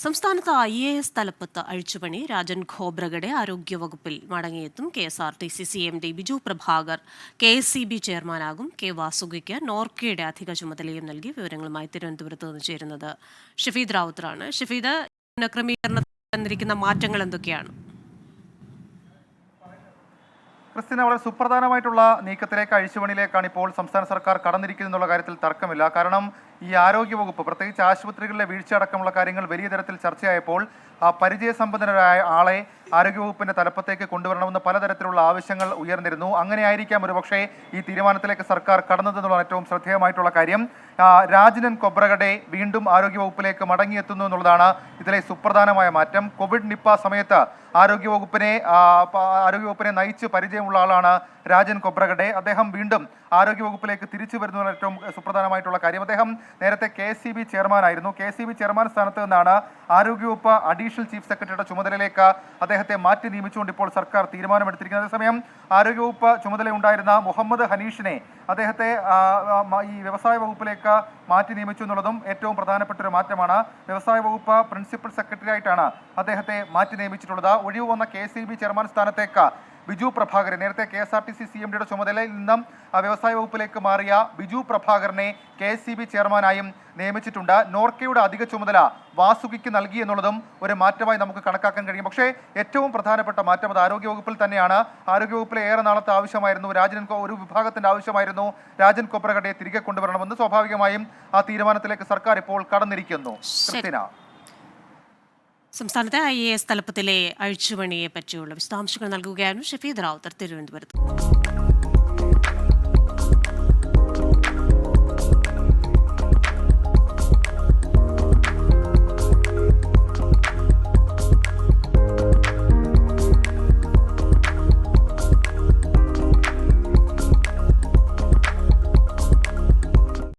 സംസ്ഥാനത്ത് IAS തലപ്പത്ത് അഴിച്ചുപണി. Rajan Khobragade ആരോഗ്യവകുപ്പിൽ മടങ്ങിയെത്തും. KSRTC CMD Biju Prabhakar KSCB ചെയർമാനാകും. K വാസുകിക്ക് നോർക്കയുടെ അധിക ചുമതലയും നൽകി. വിവരങ്ങളുമായി തിരുവനന്തപുരത്ത് നിന്ന് ചേരുന്നത് ഷഫീദ് റാവുത്തറാണ്. ഷഫീദ്, പുനഃക്രമീകരണത്തിൽ വന്നിരിക്കുന്ന മാറ്റങ്ങൾ എന്തൊക്കെയാണ്? ക്രിസ്ത്യന, വളരെ സുപ്രധാനമായിട്ടുള്ള നീക്കത്തിലേക്ക്, അഴിച്ചുപണിയിലേക്കാണ് ഇപ്പോൾ സംസ്ഥാന സർക്കാർ കടന്നിരിക്കുന്നുള്ള കാര്യത്തിൽ തർക്കമില്ല. കാരണം ഈ ആരോഗ്യവകുപ്പ്, പ്രത്യേകിച്ച് ആശുപത്രികളിലെ വീഴ്ച അടക്കമുള്ള കാര്യങ്ങൾ വലിയ തരത്തിൽ ചർച്ചയായപ്പോൾ പരിചയസമ്പന്നരായ ആളെ ആരോഗ്യവകുപ്പിന്റെ തലപ്പത്തേക്ക് കൊണ്ടുവരണമെന്ന് പലതരത്തിലുള്ള ആവശ്യങ്ങൾ ഉയർന്നിരുന്നു. അങ്ങനെയായിരിക്കാം ഒരുപക്ഷെ ഈ തീരുമാനത്തിലേക്ക് സർക്കാർ കടന്നതെന്നുള്ള ഏറ്റവും ശ്രദ്ധേയമായിട്ടുള്ള കാര്യം. രാജൻ ഖോബ്രഗഡെ വീണ്ടും ആരോഗ്യവകുപ്പിലേക്ക് മടങ്ങിയെത്തുന്നു എന്നുള്ളതാണ് ഇതിലെ സുപ്രധാനമായ മാറ്റം. കോവിഡ് നിപ്പ സമയത്ത് ആരോഗ്യവകുപ്പിനെ നയിച്ച് പരിചയമുള്ള ആളാണ് രാജൻ ഖോബ്രഗഡെ. അദ്ദേഹം വീണ്ടും ആരോഗ്യവകുപ്പിലേക്ക് തിരിച്ചു വരുന്നതാണ് ഏറ്റവും സുപ്രധാനമായിട്ടുള്ള കാര്യം. അദ്ദേഹം നേരത്തെ KSCB ചെയർമാനായിരുന്നു. KSCB ചെയർമാൻ സ്ഥാനത്ത് നിന്നാണ് ആരോഗ്യവകുപ്പ് അഡീഷണൽ ചീഫ് സെക്രട്ടറിയുടെ ചുമതലയിലേക്ക് അദ്ദേഹത്തെ മാറ്റി നിയമിച്ചുകൊണ്ട് ഇപ്പോൾ സർക്കാർ തീരുമാനമെടുത്തിരിക്കുന്നത്. അതേസമയം ആരോഗ്യവകുപ്പ് ചുമതലയുണ്ടായിരുന്ന മുഹമ്മദ് ഹനീഷിനെ അദ്ദേഹത്തെ ഈ വ്യവസായ വകുപ്പിലേക്ക് മാറ്റി നിയമിച്ചു എന്നുള്ളതും ഏറ്റവും പ്രധാനപ്പെട്ട ഒരു മാറ്റമാണ്. വ്യവസായ വകുപ്പ് പ്രിൻസിപ്പൽ സെക്രട്ടറി ആയിട്ടാണ് അദ്ദേഹത്തെ മാറ്റി നിയമിച്ചിട്ടുള്ളത്. ഒഴിവ് വന്ന KSCB ചെയർമാൻ സ്ഥാനത്തേക്ക് ബിജു പ്രഭാകരൻ, നേരത്തെ KSRTC CMDയുടെ ചുമതലയിൽ നിന്നും വ്യവസായ വകുപ്പിലേക്ക് മാറിയ ബിജു പ്രഭാകരനെ KSCB ചെയർമാനായും നിയമിച്ചിട്ടുണ്ട്. നോർക്കയുടെ അധിക ചുമതല വാസുകിക്ക് നൽകി എന്നുള്ളതും ഒരു മാറ്റമായി നമുക്ക് കണക്കാക്കാൻ കഴിയും. പക്ഷേ ഏറ്റവും പ്രധാനപ്പെട്ട മാറ്റം അത് ആരോഗ്യവകുപ്പിൽ തന്നെയാണ്. ആരോഗ്യവകുപ്പിലെ ഏറെ നാളത്തെ ആവശ്യമായിരുന്നു ഒരു വിഭാഗത്തിന്റെ ആവശ്യമായിരുന്നു രാജൻ ഖോബ്രഗഡെ തിരികെ കൊണ്ടുവരണമെന്ന്. സ്വാഭാവികമായും ആ തീരുമാനത്തിലേക്ക് സർക്കാർ ഇപ്പോൾ കടന്നിരിക്കുന്നു. സംസ്ഥാനത്തെ IAS തലപ്പത്തിലെ അഴിച്ചുപണിയെ പറ്റിയുള്ള വിശദാംശങ്ങൾ നൽകുകയായിരുന്നു ഷഫീദ് റാവുത്തർ തിരുവനന്തപുരത്ത്.